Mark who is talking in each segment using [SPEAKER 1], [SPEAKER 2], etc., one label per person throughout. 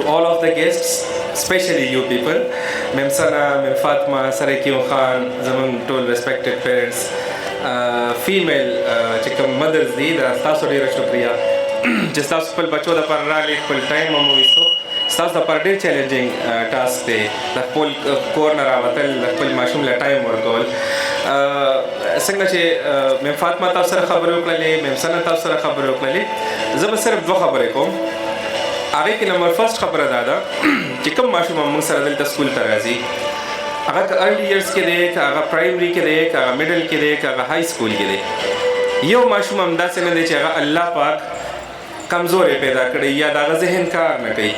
[SPEAKER 1] all of the guests, especially you people. Mem Sana, Mem Fatma, Sarakiyo Khan, Zaman told respected parents, female chikam mothers di da tasu dera shukriya. Just tasu pal bacho da par rali pal time mamu isto. Tasu da par der challenging task de da pol corner avatal da pal mashum la time workol. څنګه چې مم فاطمه تاسو سره خبرې وکړلې مم سنه تاسو سره خبرې وکړلې زه به صرف دوه خبرې کوم هغه کې نمبر فرست خبره دا ده چې کوم ماشوم موږ سره دلته سکول ته راځي هغه ارلی ایئرز کې دی هغه پرایمري کې دی هغه میډل کې دی هغه های سکول کې دی یو ماشوم هم داسې نه دی چې هغه الله پاک کمزوري پیدا کړی یا د هغه ذهن کار نه کوي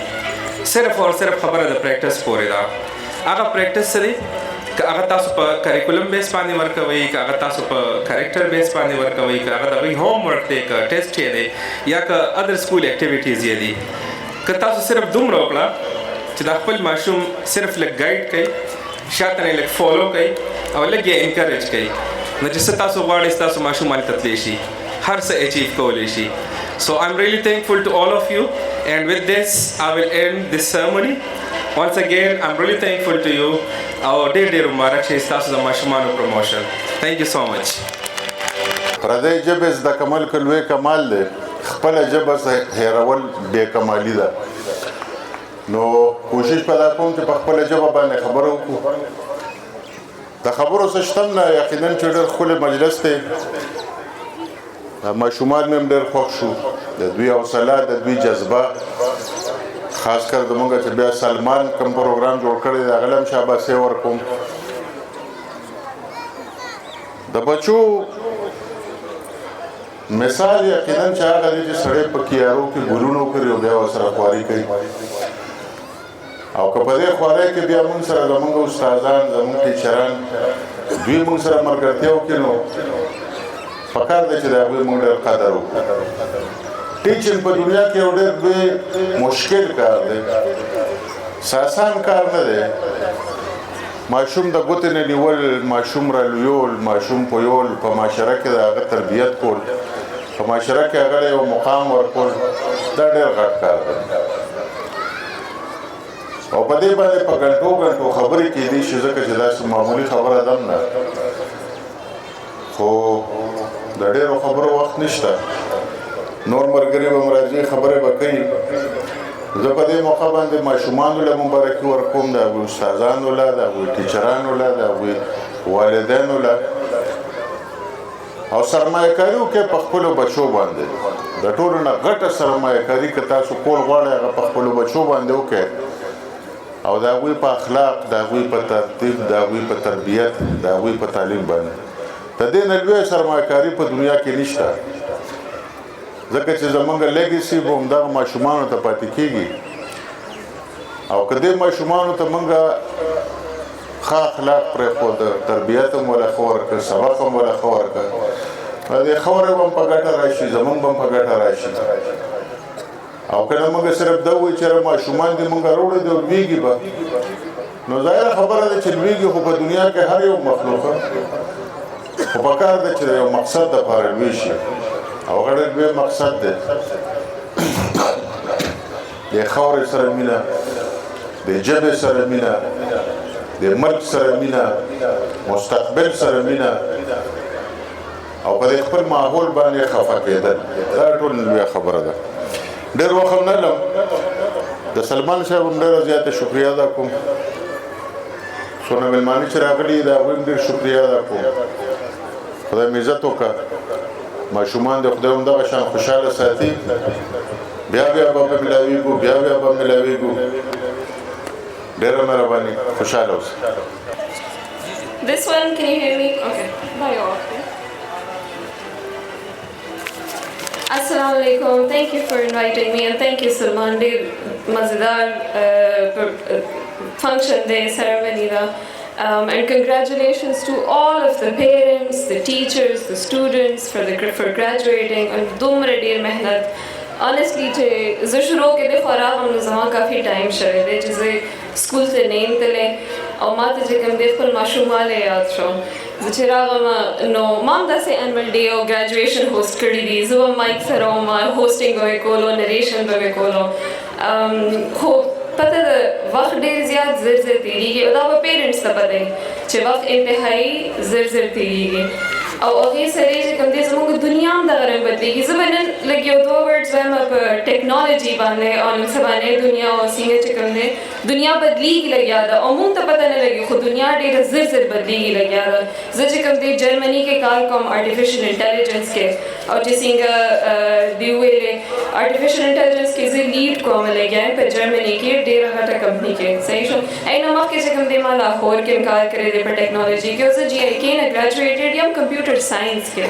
[SPEAKER 1] صرف او صرف خبره د پریکټس پورې ده هغه پریکټس سره که هغه تاسو په کریکولم بیس باندې ورکوي که هغه تاسو په کریکټر بیس باندې ورکوي که هغه د هوم ورک دی که ټیسټ یې دی یا که ادر سکول اکټیویټیز یې دي که تاسو صرف دومره وکړه چې دا خپل ماشوم صرف لږ ګایډ کوي شاته نه لږ فالو کوي او لږ یې انکریج کوي نو چې څه تاسو غواړئ ستاسو ماشوم هلته تللی شي هر څه اچیو کولی شي So I'm really thankful to all of you and with this I will end this ceremony. Once again, I'm really thankful to you. Our dear Mubarak she starts the Mashumano promotion. Thank you so much.
[SPEAKER 2] پردی ژبې زده کول لوی کمال دی خپله ژبه هېرول بې کمالي ده نو کوشش به دا کوم چې په خپله ژبه باندې خبره وکړو د خبرو څه شته نه یقینا چې ډېر ښکلی مجلس دی ماشومان مې هم ډېر خوښ شو د دوی حوصله د دوی جذبه خاص کر زموږ چې بیا سلمان کوم پروګرام جوړ کړی دی هغه له هم شاباسي ورکوم د بچو مثال یقینا چې هغه دی چې سړی په کیارو کې ګلونه وکړي او بیا ورسره خواري کوي او که په دې خوارۍ کې بیا موږ سره زموږ استادان زموږ ټیچران دوی موږ سره ملګرتیا وکړي نو پکار دی چې د هغوی موږ ډېر قدر وکړو ټیچینګ په دنیا کې یو ډېر لوی مشکل کار دی آسان کار نه دی ماشوم د ګوتې نه نیول ماشوم رالویول ماشوم پویول په معاشره کې د هغه تربیت کول په معاشره کې هغه یو مقام ورکول دا ډېر غټ کار دی او په دې باندې په ګڼټو ګڼټو خبرې کېدی شي ځکه چې داسې معمولي خبره ده هم نه خو د ډېرو خبرو وخت نشته نور ملګري به م راځي خبرې به کوي زه په دې موقع باندې ماشومانو له مبارکي ورکوم د هغوی استادانو له د هغوی ټیچرانو له د هغوی والدینو له او سرمایه کاري وکړئ په خپلو بچو باندې د ټولو نه غټه سرمایه کاري که تاسو کول غواړئ هغه په خپلو بچو باندې وکړئ او د هغوی په اخلاق د هغوی په ترتیب د هغوی په تربیت د هغوی په تعلیم باندې د دې نه لویه سرمایه کاري په دنیا کې نشته ځکه چې زمونږ لیګسي به همدغه ماشومانو ته پاتې کېږي او که دې ماشومانو ته مونږ ښه اخلاق پرېښود تربیت هم وله ښه ورکړه سبق هم وله ښه ورکړه دې خبرې به هم په ګټه راشي زمونږ به هم په ګټه راشي او که نه مونږ صرف دا ووایو چې ماشومان دې مونږ راوړی دی او لویږي به نو ظاهره خبره ده چې لویږي خو په دنیا کې هر یو مخلوق خو پکار ده چې د یو مقصد دپاره لوی شي او هغه ډېر لوی مقصد دی د خاورې سره مینه د ژبې سره مینه د ملک سره مینه مستقبل سره مینه او په دې خپل ماحول باندې خفه کېدل دا ټول لویه خبره ده ډېر وخت هم نه لم د سلمان صاحب هم ډېره زیاته شکریه ادا کوم څونه مېلمانه چې راغلي د هغوی هم ډېر شکریه ادا کوم خدای مې عزت وکړه ماشومان د خدای همدغه شان خوشحاله ساتي بیا بیا به ملاویږو بیا بیا به ملاویږو ډېره مهرباني خوشحاله اوسئ
[SPEAKER 3] This one, can you hear me? Okay. Bye all. Assalamu alaikum. Thank you for inviting me and thank you Salman Day Mazidar function day ceremony da. And congratulations to all of the parents, the teachers, the students for graduating and dumre der mehnat. Honestly, je shuru ke de khara hum zama kafi time shave de jise school se nain tele aw mate je kam de khul mashumale yaad sho zchiragama no mam da se annual day or graduation host kari di zo mic saroma hosting hoye kolo narration be kolo ho وخت ډېر زیات زر تېرېږي او دا به پیرنټس ته پته وي چې وخت انتهایي زر تېرېږي او هغې سره چې کوم دی زموږ دنیا هم دغه رنګ بدلېږي. زه به نن لږ یو دوه ورډز وایم په ټیکنالوجي باندې او نن سبانۍ دنیا او څنګه چې کوم دی دنیا بدلېږي لګیا ده او موږ ته پته نه لګي خو دنیا ډېره زر بدلېږي لګیا ده. زه چې کوم دی جرمني کې کار کوم آرټیفیشل انټیلیجنس کې او چې څنګه دی ویلې آرټیفیشل انټیلیجنس کې زه لیډ کوم لګیا یم په جرمني کې ډېره غټه کمپني کې صحیح شو. اینه مخکې چې کوم دی ما لاهور کې کار کړی دی په ټیکنالوجي کې او زه GIK نه ګریجویټډ یم کمپیوټر ساينس کې.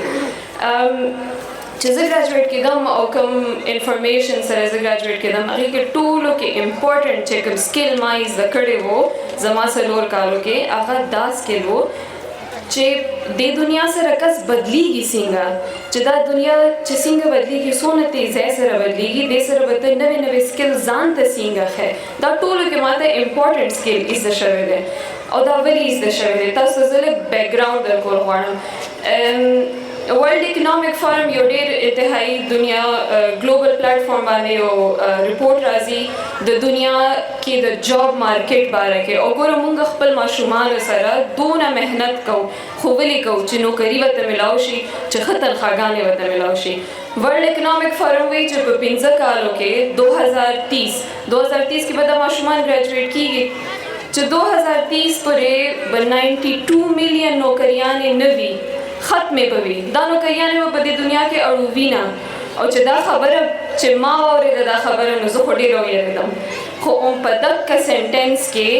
[SPEAKER 3] چې زه ګریجویټ کېدم او کوم انفارمیشن سره زه ګریجویټ کېدم هغې کې ټولو کې امپورټنټ چې کوم سکل ما یې زده کړی و زما 4 کالو کې هغه دا سکل و چې د دنیا سره کس بدلیږي څنګه چې دا دنیا چې څنګه بدلیږي څونه تیزۍ سره بدلیږي دې سره به ته نوې سکل ځان ته څنګه ښه دا ټولو کې ماته امپورټنټ سکل زده شوی دی او دا ولې زده شوی دی تاسو زه لږ بیکګراوند درکول غواړم. ورلډ اکنامک فورم یو ډېر انتهایی دنیا ګلوبل پلیټفارم باندې یو ریپورټ راځي د دنیا کې د جاب مارکیټ باره کې او ګوره موږ خپل ماشومانو سره دونه محنت کوو خو ولې کوو چې نوکري ورته میلاو شي چې ښه تنخواګانې ورته میلاو شي. ورلډ اکنامک فورم وایي چې په 15 کالو کې 2030 کې به د ماشومان ګریجویټ کېږي چې 2030 پورې به 92 میلیون نوکریانې نه وي ختمې به وي دا نوکریانې به په دې دنیا کې اړوي نه او چې دا خبره چې ما واورېده دا خبره نو زه خو ډېره ویرېدم خو په دغه سنټنس کې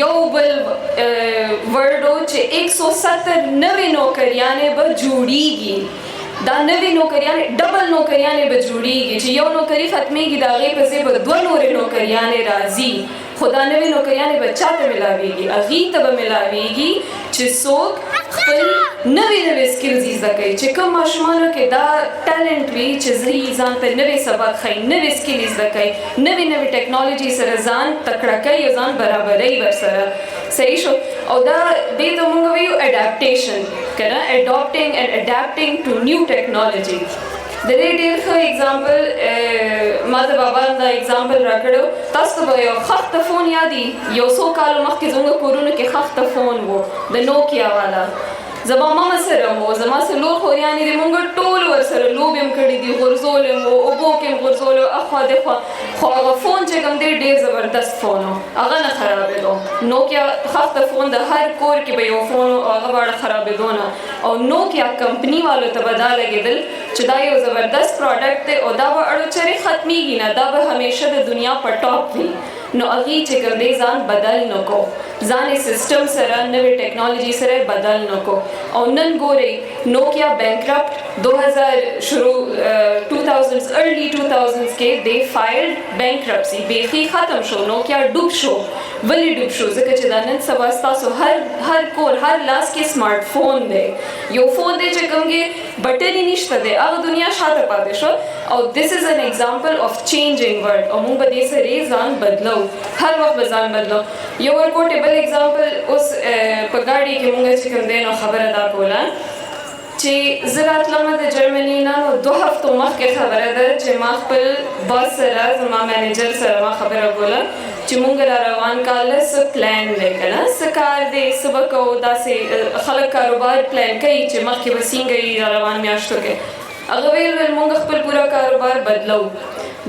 [SPEAKER 3] یو بل ورډ و چې 170 نوې نوکریانې به جوړیږي دا نوې نوکریانې ډبل نوکریانې به جوړیږي چې یو نوکري ختمېږي د هغې پسې به 2 نورې نوکریانې راځي خو دا نوې نوکریانې به چا ته ملاویږي هغې ته به ملاویږي چې څوک خپل نوې سکلز زده کوي چې کوم ماشومانو کې دا ټیلنټ وي چې زه ځان ته نوې سبق ښایي نوې سکل زده کوي نوې ټیکنالوجي سره ځان تکړه کوي او ځان برابروي ورسره صحیح شو. او دا دې ته موږ وایو اډاپټیشن که نه اډاپټینګ اینډ اډاپټینګ ټو نیو ټیکنالوجي. د دې ډېر ښه اګزامپل ما د بابا دا اګزامپل راکړو تاسو ته به یو خښته فون یادي یو څو کالو مخکې زموږ کورونو کې خښته فون و د نوکیا والا زما ماما سره و زما 4 خوریانې دي موږ ټول ورسره لوبې هم کړي دي غورځولې مو اوبو کې هم غورځولې اخوا دخوا خو هغه فون چې کوم دی ډېر زبردست فون و هغه نه خرابېدو نوکیا خښته فون د هر کور کې به یو فون و هغه به خرابېدو نه او نوکیا کمپني والو ته به دا لګېدل چې دا یو زبردست پروډکټ دی او دا به اړوچرې ختمېږي نه دا به همیشه د دنیا په ټاپ وي نو هغې چې کوم دی ځان بدل نه کو ځان یې سسټم سره نوې ټیکنالوجي سره بدل نه کو او نن ګورئ نوکیا بینکرپټ 2000s early 2000s کې they filed bankruptcy بیخي ختم شو نوکیا ډوب شو ولې ډوب شو ځکه چې دا نن سبا ستاسو هر کور هر لاس کې سمارټ فون دی یو فون دی چې کوم کې بټن یې نشته دی هغه دنیا شاته پاتې شو او this is an example of changing world او موږ به دې سره ځان بدلو هر وخت به ځان بدلو. یو ورکوټیبل اگزامپل اوس په ګاډي کې موږ چې کوم دی نو خبره دا کوله چې زه راتلم د جرمني نه نو 2 هفتو مخکې خبره ده چې ما خپل باس سره زما مینیجر سره ما خبره کوله چې موږ را روان کاله څه پلان دی که نه څه کار دی څه به کوو داسې خلک کاروبار پلان کوي چې مخکې به څنګه یې را روان میاشتو کې هغه ویل موږ خپل پوره کاروبار بدلو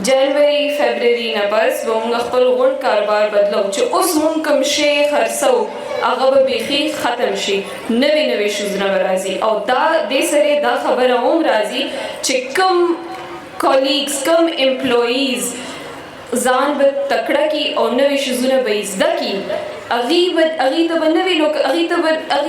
[SPEAKER 3] جنوري فبروري نه پس به موږ خپل غونډ کاروبار بدلو چې اوس موږ کوم شی خرڅو هغه به بیخي ختم شي نوې شوزونه به راځي او دا دې سره دا خبره هم راځي چې کوم کالیګز کوم امپلویز ځان به تکړه کی او نوې شوزونه به زده کی هغې ته به نوې هغې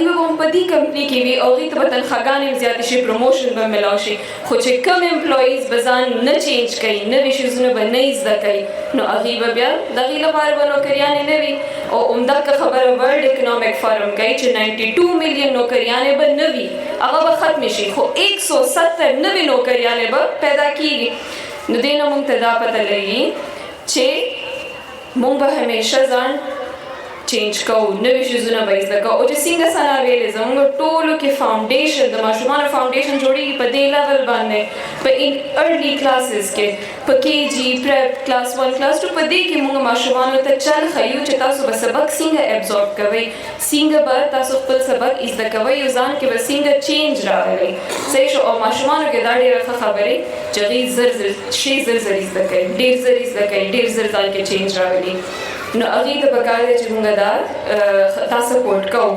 [SPEAKER 3] به هم په دې کمپني کې وي او هغې ته به تنخواګانې هم زیاتې شي پروموشن به میلاو شي خو چې کم امپلویز به ځان نه چینج کوي نوې شیزونه به نه زده کوي نو هغې به بیا د هغې لپاره به نوکریانې نه وي او همدغه خبره ورلډ اکنامک فورم کوي چې 92 میلیون نوکریانې به نه وي هغه به ختمې شي خو 170 نوې نوکریانې به پیدا کېږي نو دې نه موږ ته دا پته لګي چې موږ به همیشه ځان چینج کو نوې شیزونه به زده کو او چې څنګه سنا ویلې زموږ ټولو کې فاونډیشن د ماشومانو فاونډیشن جوړیږي په دې لیول باندې په ارلی کلاسز کې په کې جی پریپ کلاس 1 کلاس 2 په دې کې موږ ماشومانو ته چل خیو چې تاسو به سبق څنګه ابزورب کوئ څنګه به تاسو خپل سبق زده کوئ او ځان کې به څنګه چینج راغلی صحیح شو او ماشومانو کې دا ډېره ښه خبرې چې هغوی زر زر زده کوي ډېر زر زده کوي ډېر زر ځان کې چینج راغلی نو هغوی ته پکار دی چې موږ دا سپورټ کوو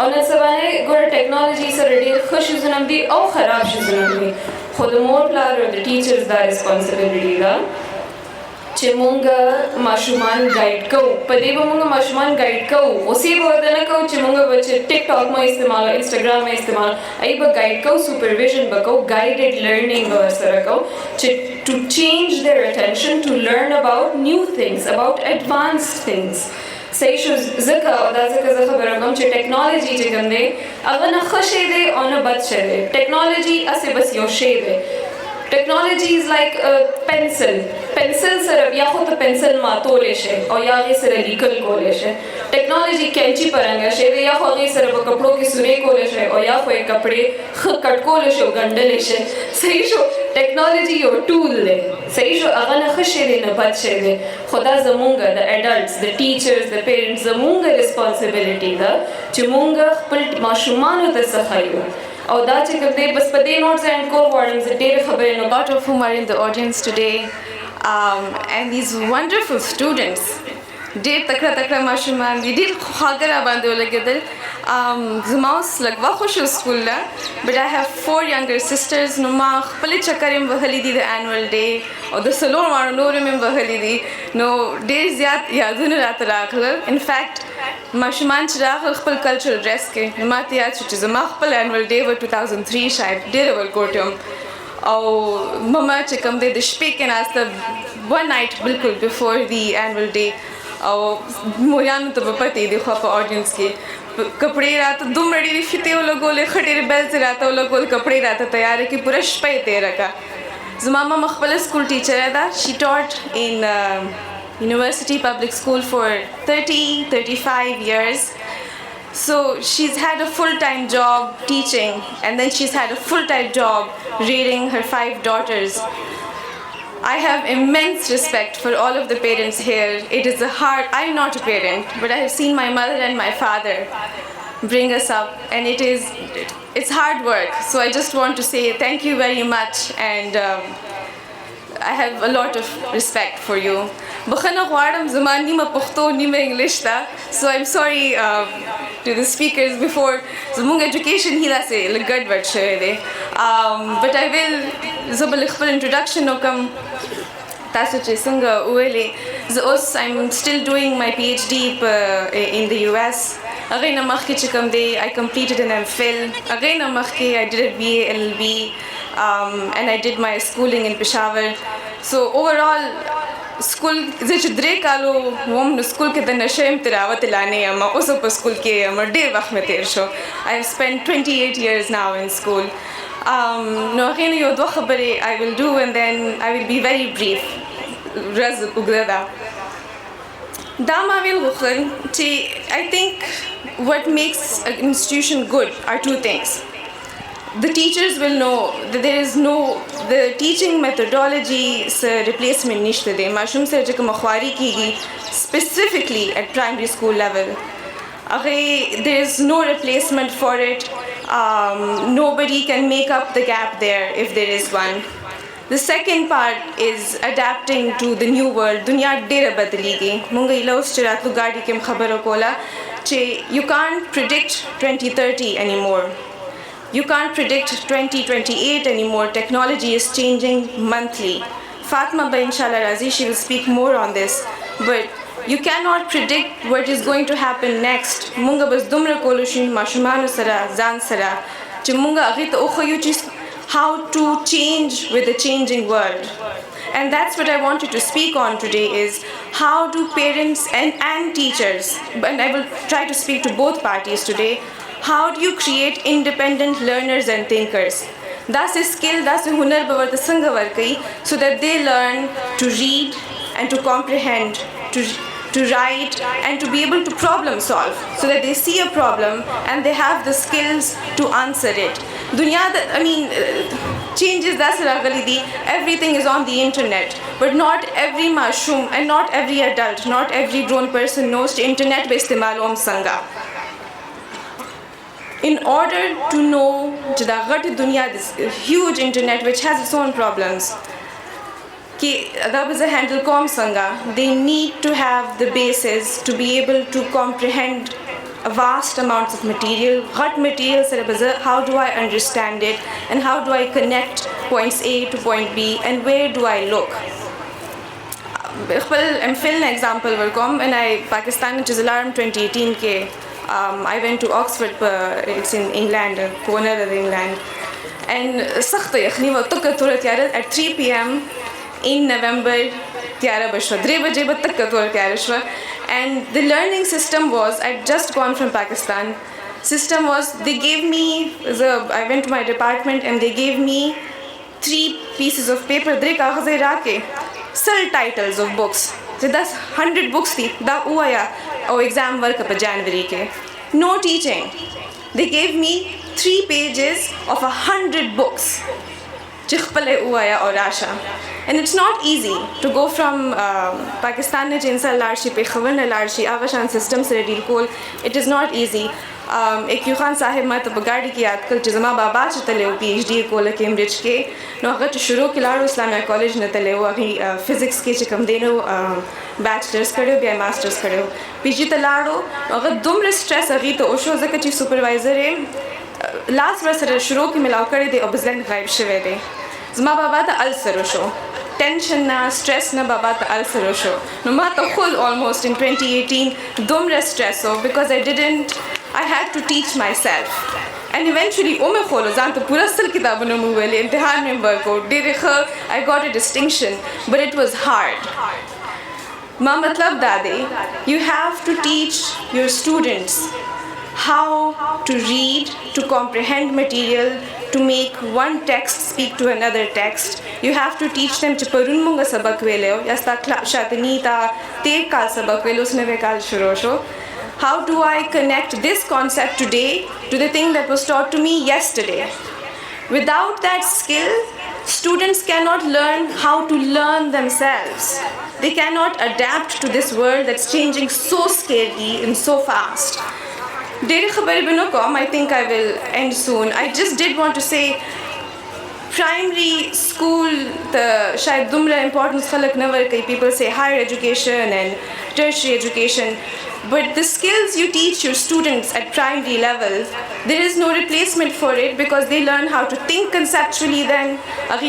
[SPEAKER 3] او نن سبا نه ګوره ټیکنالوژي سره ډېر ښه شیزونه هم دي او خراب شیزونه هم دي خو د مور پلار او د ټیچرز دا ریسپانسبلټي ده چې مونږ ماشومان ګایډ کوو په دې به مونږ ماشومان ګایډ کوو اوسې به ورته نه کوو چې مونږ به چې ټیک ټاک مو استعمالو انسټاګرام مو استعمالو هغې به ګایډ کوو سپرویژن به کوو ګایډډ لرنینګ به ورسره کوو چې to change their attention to learn about new things, about advanced things. صحیح شو ځکه او دا ځکه زه خبره کوم چې ټیکنالوژي چې کوم دی هغه نه ښه شی دی او نه بد شی دی ټیکنالوژي هسې بس یو شی دی ټیکنالوژي از لایک پنسل سره یا خو ته پنسل ماتولی شي او یا هغې سره لیکل کولی شي ټیکنالوژي کینچي په رنګه شی دی یا خو هغې سره په کپړو کې سورې کولی شي او یا خو یې کپړې ښه کټ کولی شي او ګنډلی شي صحیح شو ټیکنالوژي یو ټول دی صحیح شو هغه نه ښه شی دی نه بد شی دی خو دا زمونږ د اډلټس د ټیچرز د پیرنټس زمونږ ریسپانسبلټي ده چې مونږ خپل ماشومانو ته څه ښیو او دا چې کوم دی بس په دې نوټ زه اینډ کول غواړم زه ډېرې خبرې نو
[SPEAKER 4] lot of whom are in the audience today, and these wonderful students. ډېر تکړه ماشومان دي ډېر خواږه را باندې ولګېدل زما اوس لږ وخت شو سکول له بټ آی هیو 4 younger sisters نو ما خپلې چکر یې وهلي دي د انول ډے او د څلور واړو نورو مې وهلي دي نو ډېر زیات یادونه راته راغلل انفیکټ ماشومان چې راغلل خپل کلچرل ډریس کې نو ما ته یاد شو چې زما خپل انول ډے و 2003 شاید ډېره ورکوټ یم او مما چې کوم دی د شپې کې ناسته one night بالکل before the annual day او موریانو ته به پتې دي خو په اډینس کې کپړې راته دومره ډېرې فیتې ولګولې ښه ډېرې بیلز یې راته ولګول کپړې راته تیارې کړې پوره شپه یې تېره کړه زما ماما خپله سکول ټیچره ده شي ټاټ ان University Public School for 35 years. So she's had a full-time job teaching and then she's had a full-time job rearing her 5 daughters. I have immense respect for all of the parents here. It is I'm not a parent, but I have seen my mother and my father bring us up and it's hard work. So I just want to say thank you very much and I have a lot of respect for you. بخنه غواړم زما نیمه پښتو نیمه انګلیش ده so I'm sorry to the speakers before زموږ education هی داسې لږ ګډوډ شوی دی but I will زه به لږ خپل introduction وکړم تاسو چې څنګه وویلې زه اوس I'm still doing my PhD in the US هغې نه مخکې چې کوم دی I completed an MPhil هغې نه مخکې I did a BA LLB and I did my schooling in Peshawar so overall سکول زه چې 3 کالو وم نو سکول کې د نشه یم تلاوت لانې یم اوس په سکول کې یم ډېر وخت مې تېر شو I have spent 28 years now in school نو هغې نه یو دوه خبرې I will do and then I will be very brief ورځ اوږده ده دا ما ویل غوښتل چې I think what makes an institution good are 2 things the teachers will know that the teaching methodology replacement nishte de mashum sare je khwari kigi specifically at primary school level there is no replacement for it nobody can make up the gap there if there is one the second part is adapting to the new world dunya dera badli gi munga ilaus chiratlu gadi kem khabaro kola che you can't predict 2030 anymore. You can't predict 2028 anymore. Technology is changing monthly. Fatma Ba inshallah Razi, she will speak more on this. But you cannot predict what is going to happen next. Munga bas dumra kolushin mashumanu sara zan sara. Che munga agita okhayu chis how to change with the changing world. And that's what I wanted to speak on today is how do parents and teachers, and I will try to speak to both parties today, how do you create independent learners and thinkers? That's a skill, that's a hunar bavarta sanga varkai so that they learn to read and to comprehend, to write, and to be able to problem solve, so that they see a problem and they have the skills to answer it. Changes that's everything is on the internet, but not every mashroom and not every adult, not every grown person knows the internet be istemal sanga. In order to know this huge internet which has its own problems, they need to have the basis to be able to comprehend vast amounts of material. What material how do I understand it, and how do I connect points A to point B, and where do I look? I'm filling an example when I Pakistan in 2018 I went to Oxford, it's in England, corner of England, and at 3 p.m. in November, and the learning system was, I'd just gone from Pakistan, system was, they gave me, I went to my department and they gave me 3 pieces of paper, cell titles of books. So that's 100 books, exam work up January. No teaching. They gave me 3 pages of 100 books. And it's not easy to go from Pakistan system. It is not easy. Khan Sahib mat bagadi ki atkal jama baba chatale PhD ko Cambridge ke no agar shuru kilaro Islamia College na tale wo physics ke chikam deno bachelor's kare bi masters kare PhD talaro agar dumre stress agi to osho zaka chief supervisor e last verse shuru ki milaw kare de obzlan ghaib shwe de zama baba ta ulcer osho tension na stress na baba ta ulcer osho no ma to khud almost in 2018 dumre stress because I had to teach myself. And eventually, I got a distinction, but it was hard. You have to teach your students how to read, to comprehend material, to make one text speak to another text. You have to teach them to parunmunga sabak veleo, yasta shatanita te kal sabak velo sneve kal shurosho. How do I connect this concept today to the thing that was taught to me yesterday? Without that skill, students cannot learn how to learn themselves. They cannot adapt to this world that's changing so scarily and so fast. I think I will end soon. I just did want to say, primary school, the shayad dumra importance khalak never kai. People say higher education and tertiary education. But the skills you teach your students at primary level, there is no replacement for it because they learn how to think conceptually then,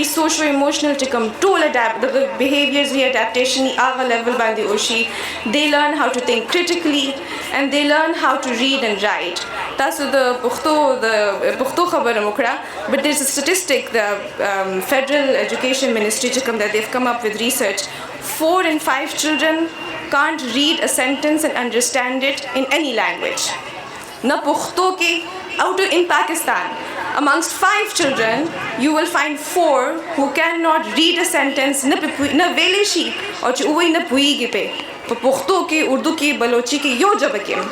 [SPEAKER 4] socio-emotional to come to adapt, the behaviors readaptation level bandi oshi. They learn how to think critically and they learn how to read and write. That's the Pukhto khabar mukra. But there's a statistic, the Federal Education Ministry that they've come up with research. 4 in 5 children can't read a sentence and understand it in any language. Na Pukhto ke out in Pakistan, amongst 5 children, you will find 4 who cannot read a sentence na veleshi or chuwai na puigi pe. Pukhto ke, Urdu ke, Balochi ke yo jabakim.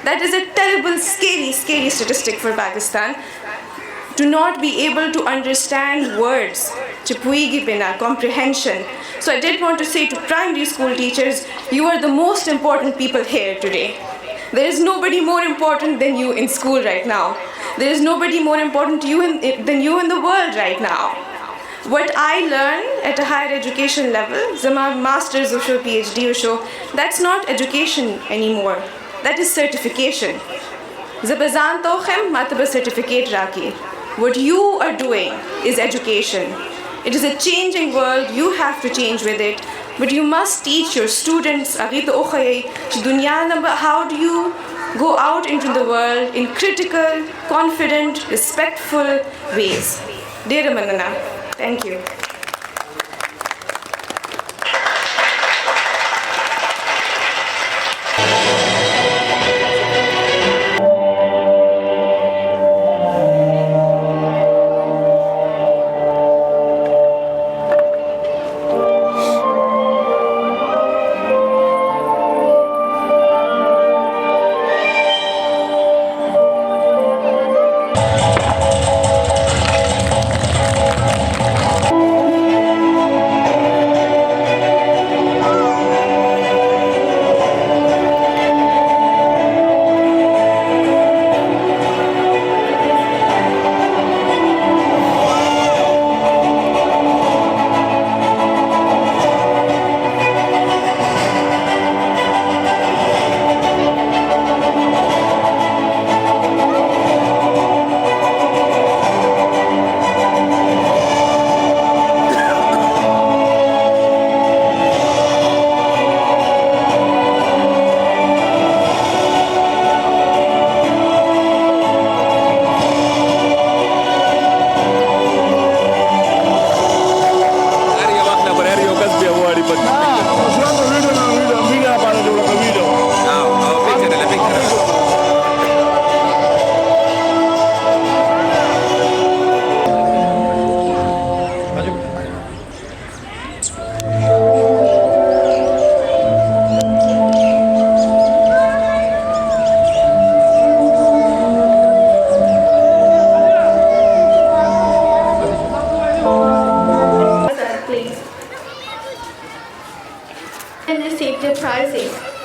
[SPEAKER 4] That is a terrible, scary statistic for Pakistan. To not be able to understand words, comprehension. So I did want to say to primary school teachers, you are the most important people here today. There is nobody more important than you in school right now. There is nobody more important to you than you in the world right now. What I learn at a higher education level, Zama master's or PhD or show, that's not education anymore. That is certification. Zabazan tochem mataba certificate raki. What you are doing is education. It is a changing world, you have to change with it. But you must teach your students, how do you go out into the world in critical, confident, respectful ways. Dera Manana. Thank you.
[SPEAKER 5] and received your prizes.